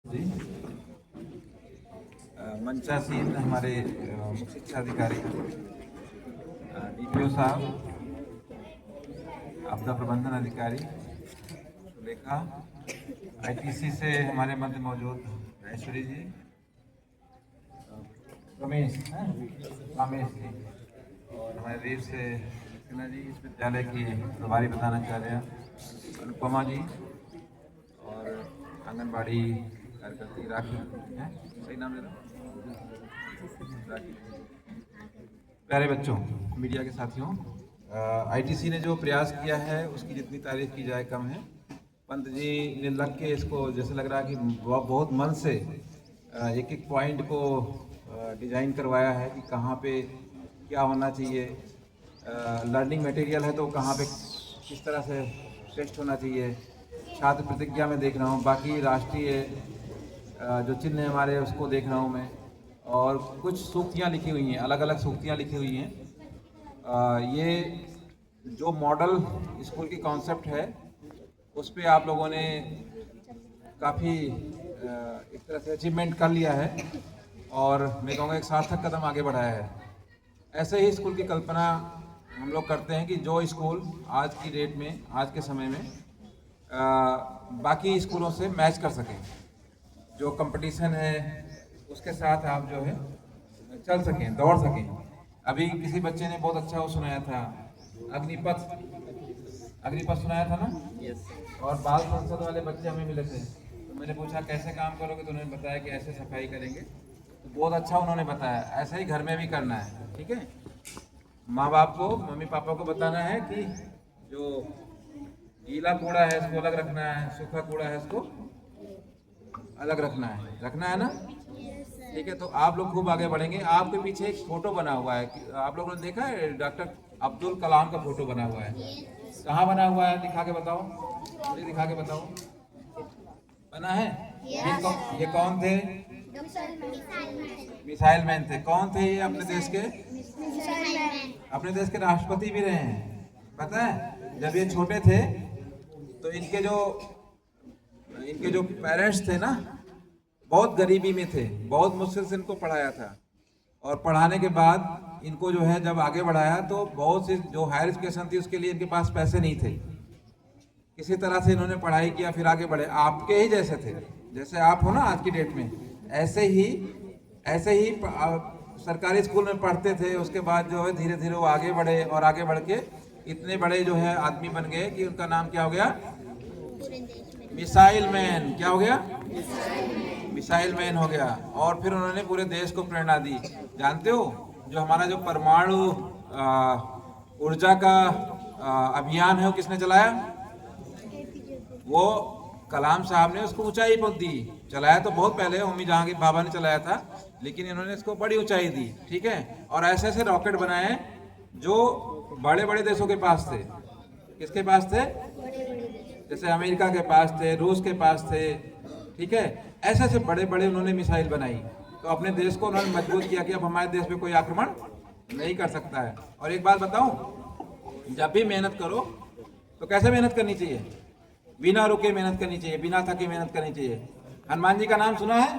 जी मंचासीन हमारे मुख्य शिक्षा अधिकारी डीपीओ साहब, आपदा प्रबंधन अधिकारी सुलेखा, आईटीसी से हमारे मध्य मौजूद ऐश्वरी जी, रमेश रमेश जी, और हमारे रीव से कृष्णा जी, इस विद्यालय की प्रभारी प्रधानाचार्य अनुपमा जी, और आंगनबाड़ी कार्यकर्ती राखी है, सही नाम ले रहा राखी। प्यारे बच्चों, मीडिया के साथियों, आईटीसी ने जो प्रयास किया है उसकी जितनी तारीफ की जाए कम है। पंत जी ने लग के इसको जैसे लग रहा है कि बहुत मन से एक एक पॉइंट को डिजाइन करवाया है कि कहाँ पे क्या होना चाहिए। लर्निंग मटेरियल है तो कहाँ पे किस तरह से टेस्ट होना चाहिए। छात्र प्रतिज्ञा में देख रहा हूँ, बाकी राष्ट्रीय जो चिन्ह है हमारे उसको देख रहा हूँ मैं, और कुछ सूक्तियाँ लिखी हुई हैं, अलग अलग सूक्तियाँ लिखी हुई हैं। ये जो मॉडल स्कूल की कॉन्सेप्ट है उस पे आप लोगों ने काफ़ी एक तरह से अचीवमेंट कर लिया है, और मैं कहूँगा एक सार्थक कदम आगे बढ़ाया है। ऐसे ही स्कूल की कल्पना हम लोग करते हैं कि जो स्कूल आज की डेट में, आज के समय में बाकी स्कूलों से मैच कर सकें, जो कंपटीशन है उसके साथ आप जो है चल सकें, दौड़ सकें। अभी किसी बच्चे ने बहुत अच्छा वो सुनाया था, अग्निपथ अग्निपथ सुनाया था ना। और बाल संसद वाले बच्चे हमें मिले थे, तो मैंने पूछा कैसे काम करोगे, तो उन्होंने बताया कि ऐसे सफाई करेंगे। तो बहुत अच्छा उन्होंने बताया, ऐसे ही घर में भी करना है। ठीक है, माँ बाप को, मम्मी पापा को बताना है कि जो गीला कूड़ा है इसको अलग रखना है, सूखा कूड़ा है इसको अलग रखना है ना। ठीक है, तो आप लोग खूब आगे बढ़ेंगे। आपके पीछे एक फोटो बना हुआ है, आप लोगों ने देखा है, डॉक्टर अब्दुल कलाम का फोटो बना हुआ है। कहाँ बना हुआ है, दिखा के बताओ, मुझे दिखा के बताओ। बना है? ये कौन थे? मिसाइल मैन थे। कौन थे ये? अपने देश के, अपने देश के राष्ट्रपति भी रहे हैं। पता है, जब ये छोटे थे तो इनके जो पेरेंट्स थे ना, बहुत गरीबी में थे, बहुत मुश्किल से इनको पढ़ाया था, और पढ़ाने के बाद इनको जो है जब आगे बढ़ाया तो बहुत सी जो हायर एजुकेशन थी उसके लिए इनके पास पैसे नहीं थे। किसी तरह से इन्होंने पढ़ाई किया, फिर आगे बढ़े। आपके ही जैसे थे, जैसे आप हो ना आज की डेट में, ऐसे ही सरकारी स्कूल में पढ़ते थे। उसके बाद जो है धीरे धीरे वो आगे बढ़े, और आगे बढ़ के इतने बड़े जो है आदमी बन गए कि उनका नाम क्या हो गया? Missile man. क्या हो गया? मिसाइल मैन हो गया। और फिर उन्होंने पूरे देश को प्रेरणा दी। जानते हो, जो हमारा जो परमाणु ऊर्जा का अभियान है वो किसने चलाया? वो कलाम साहब ने उसको ऊंचाई पर दी। चलाया तो बहुत पहले होमी जहांगीर बाबा ने चलाया था, लेकिन इन्होंने इसको बड़ी ऊंचाई दी। ठीक है, और ऐसे ऐसे रॉकेट बनाए जो बड़े बड़े देशों के पास थे। किसके पास थे? जैसे अमेरिका के पास थे, रूस के पास थे। ठीक है, ऐसे ऐसे बड़े बड़े उन्होंने मिसाइल बनाई, तो अपने देश को उन्होंने मजबूत किया कि अब हमारे देश पे कोई आक्रमण नहीं कर सकता है। और एक बात बताऊं, जब भी मेहनत करो तो कैसे मेहनत करनी चाहिए? बिना रुके मेहनत करनी चाहिए, बिना थके मेहनत करनी चाहिए। हनुमान जी का नाम सुना है?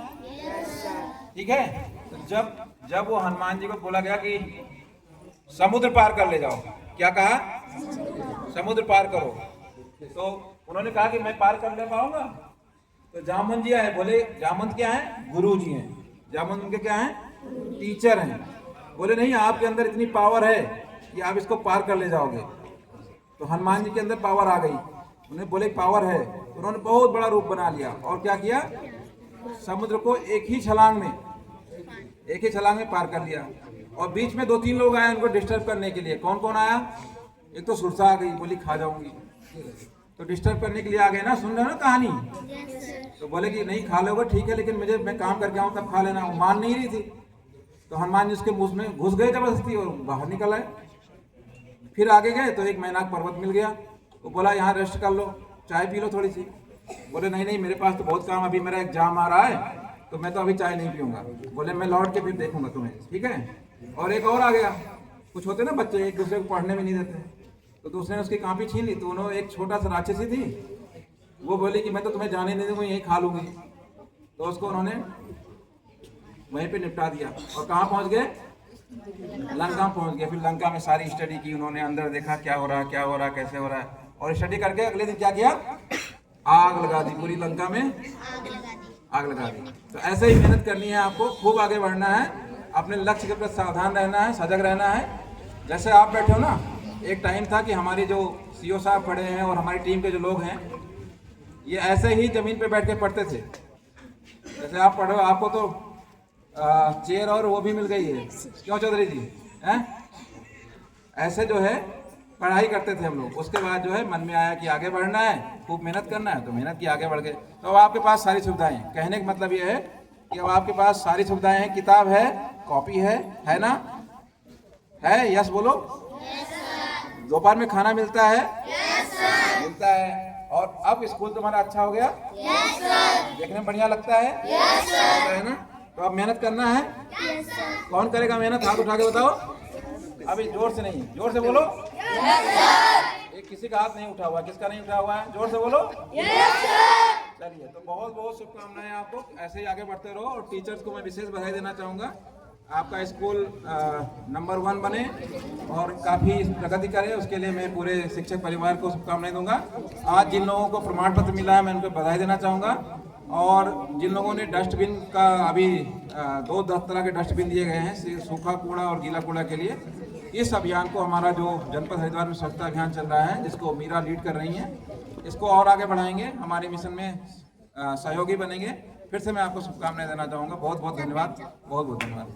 ठीक है, तो जब वो हनुमान जी को बोला गया कि समुद्र पार कर ले जाओ, क्या कहा? समुद्र पार करो। तो उन्होंने कहा कि मैं पार कर ले पाऊंगा? तो जामवंत जी आए, बोले जामवंत क्या है? गुरु जी हैं। जामवंत उनके क्या हैं? टीचर हैं। बोले नहीं, आपके अंदर इतनी पावर है कि आप इसको पार कर ले जाओगे। तो हनुमान जी के अंदर पावर आ गई। उन्हें बोले पावर है, उन्होंने बहुत बड़ा रूप बना लिया, और क्या किया? समुद्र को एक ही छलांग में पार कर लिया। और बीच में 2-3 लोग आए उनको डिस्टर्ब करने के लिए। कौन कौन आया? एक तो सुरसा आ गई, बोली खा जाऊंगी, तो डिस्टर्ब करने के लिए आ गए ना। सुन रहे हो ना कहानी? तो बोले कि नहीं खा लोगे ठीक है, लेकिन मैं काम करके आऊँ तब खा लेना। वो मान नहीं रही थी, तो हनुमान जी उसके मुंह में घुस गए जबरदस्ती और बाहर निकल आए। फिर आगे गए तो एक मैनाक पर्वत मिल गया। वो बोला यहाँ रेस्ट कर लो, चाय पी लो थोड़ी सी। बोले नहीं मेरे पास तो बहुत काम, अभी मेरा एग्जाम आ रहा है, तो मैं तो अभी चाय नहीं पीऊंगा। बोले मैं लौट के फिर देखूंगा तुम्हें, ठीक है। और एक और आ गया। कुछ होते ना बच्चे, एक दूसरे को पढ़ने में नहीं देते, तो दूसरे ने उसकी कॉपी छीन ली। तो उन्होंने, एक छोटा सा राक्षसी थी, वो बोली कि मैं तो तुम्हें जाने नहीं दूंगी, यही खा लूंगी। तो उसको उन्होंने वहीं पे निपटा दिया और कहाँ पहुँच गए, लंका पहुँच गए। फिर लंका में सारी स्टडी की उन्होंने, अंदर देखा क्या हो रहा है, क्या हो रहा है, कैसे हो रहा है, और स्टडी करके अगले दिन क्या किया, आग लगा दी, पूरी लंका में आग लगा दी। तो ऐसे ही मेहनत करनी है आपको, खूब आगे बढ़ना है, अपने लक्ष्य के प्रति सावधान रहना है, सजग रहना है। जैसे आप बैठे हो ना, एक टाइम था कि हमारे जो सीओ साहब खड़े हैं और हमारी टीम के जो लोग हैं, ये ऐसे ही जमीन पे बैठ के पढ़ते थे। जैसे आप पढ़ो, आपको तो चेयर और वो भी मिल गई है, क्यों चौधरी जी हैं? ऐसे जो है पढ़ाई करते थे हम लोग। उसके बाद जो है मन में आया कि आगे बढ़ना है, खूब मेहनत करना है, तो मेहनत की, आगे बढ़ गए। तो अब आपके पास सारी सुविधाएं हैं। कहने का मतलब ये है कि अब आपके पास सारी सुविधाएं हैं, किताब है, कॉपी है ना? है, यस बोलो। दोपहर में खाना मिलता है, मिलता है। और अब स्कूल तुम्हारा अच्छा हो गया, देखने में बढ़िया लगता है, है ना? तो अब मेहनत करना है। कौन करेगा मेहनत, हाथ उठा के बताओ। अभी जोर से नहीं, जोर से बोलो। एक किसी का हाथ नहीं उठा हुआ, किसका नहीं उठा हुआ है, जोर से बोलो। चलिए, तो बहुत बहुत शुभकामनाएं आपको, ऐसे ही आगे बढ़ते रहो। और टीचर्स को मैं विशेष बधाई देना चाहूँगा, आपका स्कूल नंबर 1 बने और काफ़ी प्रगति करे, उसके लिए मैं पूरे शिक्षक परिवार को शुभकामनाएं दूंगा। आज जिन लोगों को प्रमाण पत्र मिला है, मैं उनको बधाई देना चाहूँगा। और जिन लोगों ने डस्टबिन का, अभी 2 तरह के डस्टबिन दिए गए हैं, सूखा कूड़ा और गीला कूड़ा के लिए। इस अभियान को, हमारा जो जनपद हरिद्वार में स्वच्छता अभियान चल रहा है, जिसको मीरा लीड कर रही हैं, इसको और आगे बढ़ाएंगे, हमारे मिशन में सहयोगी बनेंगे। फिर से मैं आपको शुभकामनाएं देना चाहूँगा। बहुत बहुत धन्यवाद, बहुत बहुत धन्यवाद।